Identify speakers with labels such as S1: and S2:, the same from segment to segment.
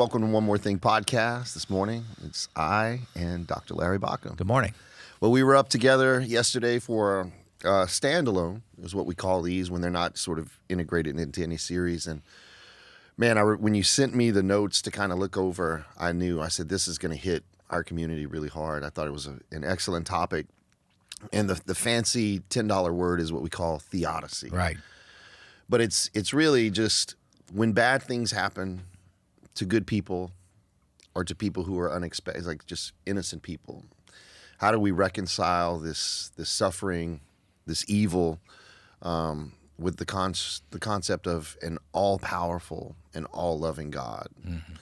S1: welcome to One More Thing podcast this morning. It's I and Dr. Larry Baucom.
S2: Good morning.
S1: Well, we were up together yesterday for a standalone, is what we call these when they're not sort of integrated into any series. And man, when you sent me the notes to kind of look over, I said, this is going to hit our community really hard. I thought it was an excellent topic. And the fancy $10 word is what we call theodicy.
S2: Right.
S1: But it's really just when bad things happen to good people or to people who are unexpected, like just innocent people, how do we reconcile this suffering, this evil, with the concept of an all-powerful and all-loving God? Mm-hmm.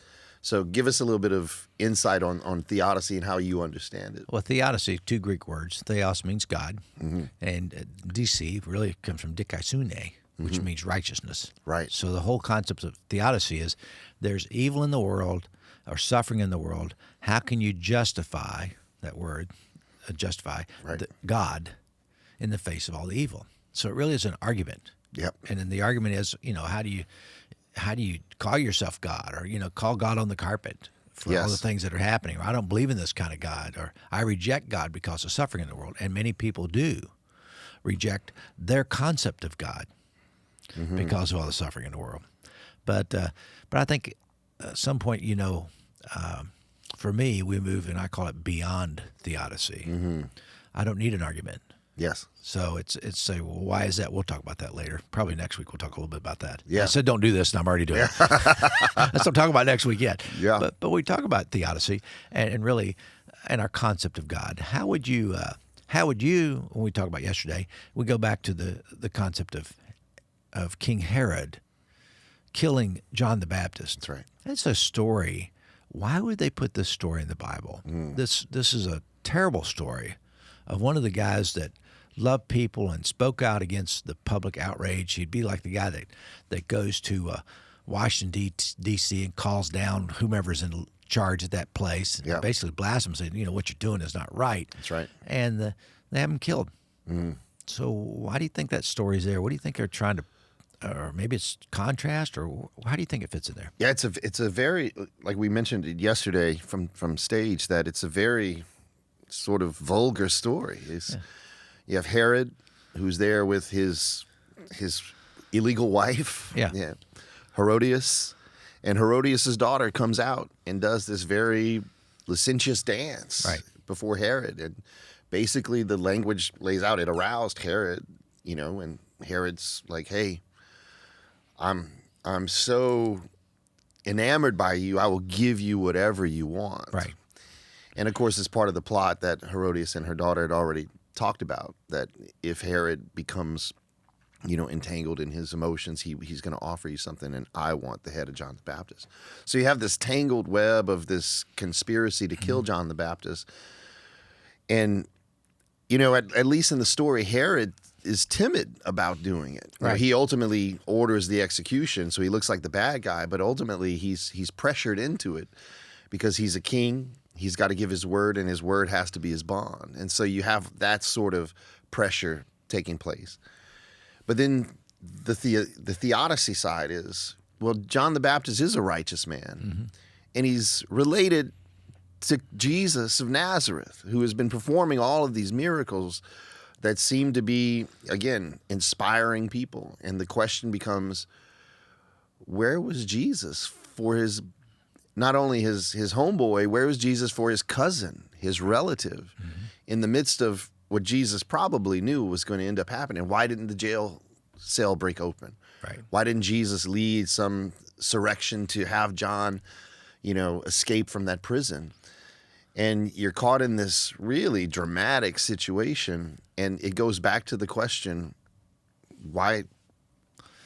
S1: So give us a little bit of insight on theodicy and how you understand it.
S2: Well, theodicy, two Greek words. Theos means God,
S1: mm-hmm.
S2: and DC really comes from dikaiosune, which
S1: mm-hmm.
S2: means righteousness.
S1: Right.
S2: So the whole concept of theodicy is there's evil in the world or suffering in the world. How can you justify, that word, justify,
S1: right.
S2: God in the face of all the evil? So it really is an argument.
S1: Yep.
S2: And then the argument is, how do you call yourself God, or call God on the carpet for
S1: yes.
S2: all the things that are happening? Or I don't believe in this kind of God, or I reject God because of suffering in the world. And many people do reject their concept of God mm-hmm. because of all the suffering in the world. But I think at some point, for me, we move, and I call it beyond theodicy.
S1: Mm-hmm.
S2: I don't need an argument.
S1: Yes.
S2: So it's say, well, why is that? We'll talk about that later. Probably next week we'll talk a little bit about that.
S1: Yeah.
S2: I said don't do this, and I'm already doing it. Let's not talk about next week yet.
S1: Yeah.
S2: But we talk about theodicy and really and our concept of God. How would you when we talked about yesterday, we go back to the concept of King Herod killing John the Baptist.
S1: That's right.
S2: It's a story. Why would they put this story in the Bible? This is a terrible story of one of the guys that loved people and spoke out against the public outrage. He'd be like the guy that goes to Washington, D.C. and calls down whomever's in charge at that place.
S1: Yep.
S2: Basically blasts him, saying, what you're doing is not right.
S1: That's right.
S2: And they have him killed. So why do you think that story's there? What do you think they're trying to, or maybe it's contrast, or how do you think it fits in there?
S1: Yeah, it's a very, like we mentioned it yesterday from stage, that it's a very sort of vulgar story. You have Herod, who's there with his illegal wife, Herodias, and Herodias' daughter comes out and does this very licentious dance before Herod, and basically the language lays out, it aroused Herod, and Herod's like, hey, I'm so enamored by you, I will give you whatever you want.
S2: Right.
S1: And of course, it's part of the plot that Herodias and her daughter had already talked about, that if Herod becomes, entangled in his emotions, he's going to offer you something, and I want the head of John the Baptist. So you have this tangled web of this conspiracy to kill John the Baptist. And, at least in the story, Herod is timid about doing it.
S2: Right.
S1: He ultimately orders the execution, so he looks like the bad guy, but ultimately he's pressured into it because he's a king. He's got to give his word, and his word has to be his bond. And so you have that sort of pressure taking place. But then the theodicy side is, well, John the Baptist is a righteous man, and he's related to Jesus of Nazareth, who has been performing all of these miracles that seem to be, again, inspiring people. And the question becomes, where was Jesus for his, not only his homeboy, where was Jesus for his cousin, his relative, in the midst of what Jesus probably knew was going to end up happening? Why didn't the jail cell break open?
S2: Right.
S1: Why didn't Jesus lead some surrection to have John, escape from that prison? And you're caught in this really dramatic situation, and it goes back to the question, why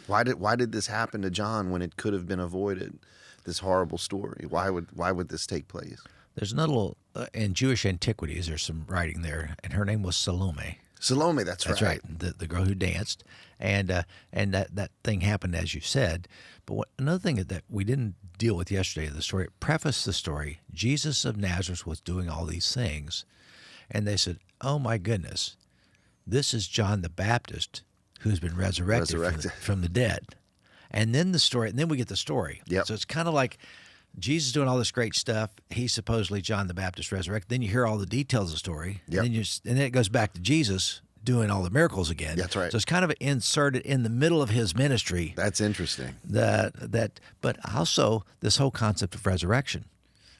S1: did this happen to John when it could have been avoided? This horrible story. Why would this take place?
S2: There's another little in Jewish antiquities. There's some writing there, and her name was Salome.
S1: Salome, that's right.
S2: The girl who danced, and that thing happened as you said. But another thing that we didn't deal with yesterday in the story, it prefaced the story. Jesus of Nazareth was doing all these things, and they said, "Oh my goodness, this is John the Baptist who's been resurrected. From the dead." And then we get the story.
S1: Yep.
S2: So it's kind of like Jesus doing all this great stuff. He's supposedly John the Baptist resurrected. Then you hear all the details of the story.
S1: Yep.
S2: And then it goes back to Jesus doing all the miracles again.
S1: That's right.
S2: So it's kind of inserted in the middle of his ministry.
S1: That's interesting.
S2: But also this whole concept of resurrection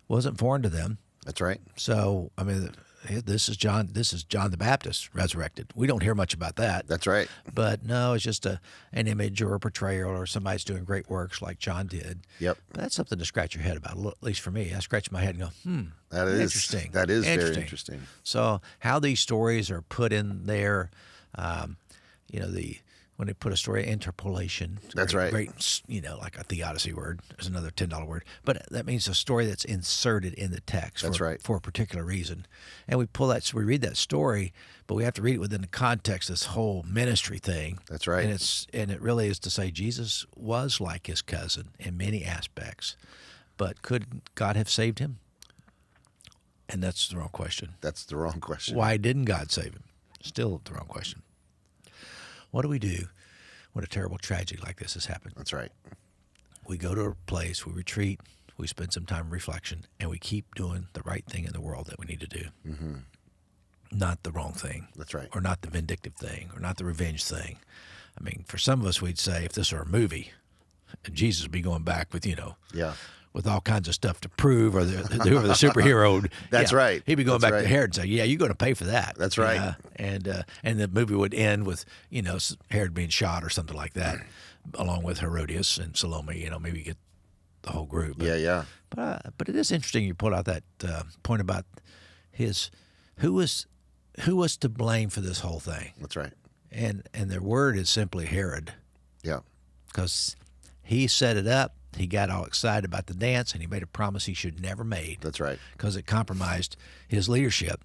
S2: wasn't foreign to them.
S1: That's right.
S2: So I mean, this is John the Baptist resurrected. We don't hear much about that.
S1: That's right.
S2: But no, it's just an image or a portrayal, or somebody's doing great works like John did.
S1: Yep.
S2: But that's something to scratch your head about, at least for me. I scratch my head and go,
S1: That is
S2: interesting.
S1: That is very interesting.
S2: So how these stories are put in there, when they put a story, interpolation.
S1: That's right.
S2: Great, like a theodicy word. There's another $10 word. But that means a story that's inserted in the text.
S1: That's right.
S2: For a particular reason. And we pull that, so we read that story, but we have to read it within the context of this whole ministry thing.
S1: That's right.
S2: And it really is to say Jesus was like his cousin in many aspects. But could God have saved him? And that's the wrong question.
S1: That's the wrong question.
S2: Why didn't God save him? Still the wrong question. What do we do when a terrible tragedy like this has happened?
S1: That's right.
S2: We go to a place, we retreat, we spend some time in reflection, and we keep doing the right thing in the world that we need to do. Mm-hmm. Not the wrong thing.
S1: That's right.
S2: Or not the vindictive thing, or not the revenge thing. I mean, for some of us, we'd say if this were a movie, Jesus would be going back with, with all kinds of stuff to prove, or whoever the superhero.
S1: That's right.
S2: He'd be going
S1: That's
S2: back
S1: right.
S2: to Herod and say, "Yeah, you're going to pay for that."
S1: That's right.
S2: And the movie would end with Herod being shot or something like that, along with Herodias and Salome. Maybe get the whole group. But,
S1: Yeah.
S2: But it is interesting you pulled out that point about who was to blame for this whole thing.
S1: That's right.
S2: And their word is simply Herod,
S1: Yeah.
S2: because he set it up. He got all excited about the dance, and he made a promise he should never made.
S1: That's right.
S2: Because it compromised his leadership,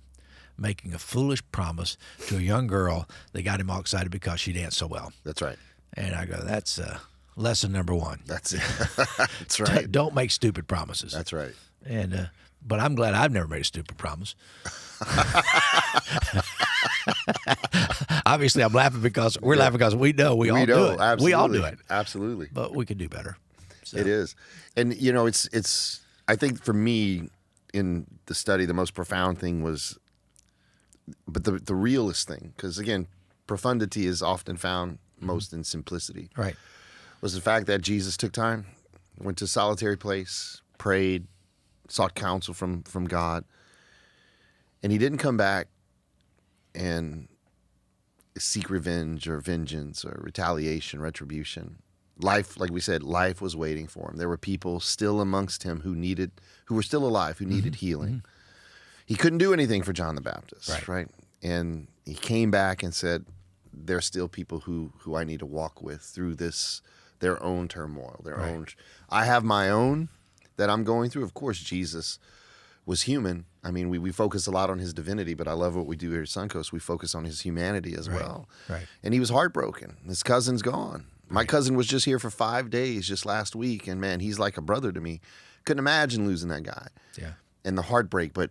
S2: making a foolish promise to a young girl that got him all excited because she danced so well.
S1: That's right.
S2: And I go, that's lesson number one.
S1: That's it. That's right.
S2: Don't make stupid promises.
S1: That's right.
S2: And but I'm glad I've never made a stupid promise. Obviously, I'm laughing because we're laughing because we know we all do it.
S1: Absolutely.
S2: We all do it.
S1: Absolutely.
S2: But we could do better. So.
S1: It is. And, it's I think for me in the study, the most profound thing was, but the realest thing, because again, profundity is often found most in simplicity.
S2: Right.
S1: Was the fact that Jesus took time, went to a solitary place, prayed, sought counsel from God, and he didn't come back and seek revenge or vengeance or retaliation, retribution. Life, like we said, life was waiting for him. There were people still amongst him who were still alive, who needed healing. Mm-hmm. He couldn't do anything for John the Baptist, right? And he came back and said, there's still people who I need to walk with through this, their own turmoil, their own. I have my own that I'm going through. Of course, Jesus was human. I mean, we focus a lot on his divinity, but I love what we do here at Suncoast. We focus on his humanity as well.
S2: Right.
S1: And he was heartbroken. His cousin's gone. My cousin was just here for 5 days just last week, and man, he's like a brother to me. Couldn't imagine losing that guy.
S2: Yeah.
S1: And the heartbreak, but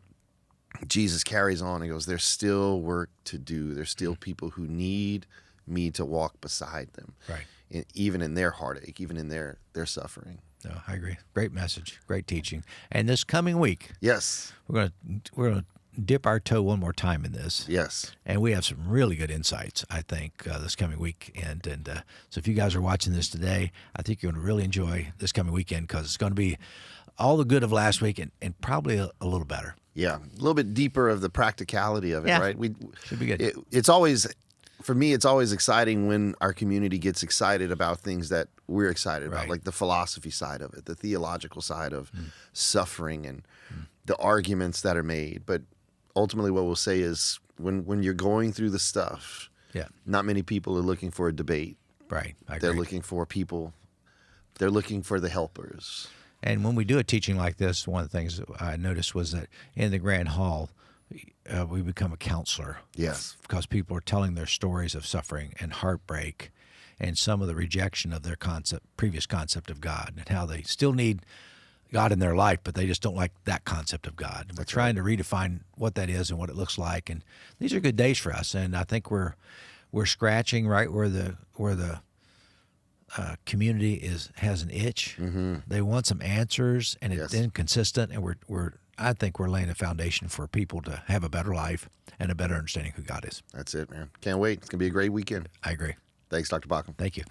S1: Jesus carries on and goes, there's still work to do. There's still people who need me to walk beside them.
S2: Right.
S1: Even in their heartache, even in their suffering.
S2: No, I agree. Great message, great teaching. And this coming week,
S1: yes,
S2: we're gonna dip our toe one more time in this.
S1: Yes.
S2: And we have some really good insights, I think, this coming week. And so if you guys are watching this today, I think you're going to really enjoy this coming weekend, because it's going to be all the good of last week and probably a little better.
S1: Yeah, a little bit deeper of the practicality of it, right?
S2: Should be good.
S1: It's always, for me, it's always exciting when our community gets excited about things that we're excited about, like the philosophy side of it, the theological side of suffering and the arguments that are made. But ultimately what we'll say is when you're going through the stuff, not many people are looking for a debate.
S2: Right.
S1: They're looking for people. They're looking for the helpers.
S2: And when we do a teaching like this, one of the things that I noticed was that in the Grand Hall, we become a counselor.
S1: Yes.
S2: Because people are telling their stories of suffering and heartbreak and some of the rejection of their previous concept of God, and how they still need God in their life, but they just don't like that concept of God. And we're trying to redefine what that is and what it looks like. And these are good days for us. And I think we're scratching right where the community has an itch. They want some answers, and it's inconsistent. And I think we're laying a foundation for people to have a better life and a better understanding who God is.
S1: That's it, man. Can't wait. It's gonna be a great weekend.
S2: I agree.
S1: Thanks, Dr. Baucom.
S2: Thank you.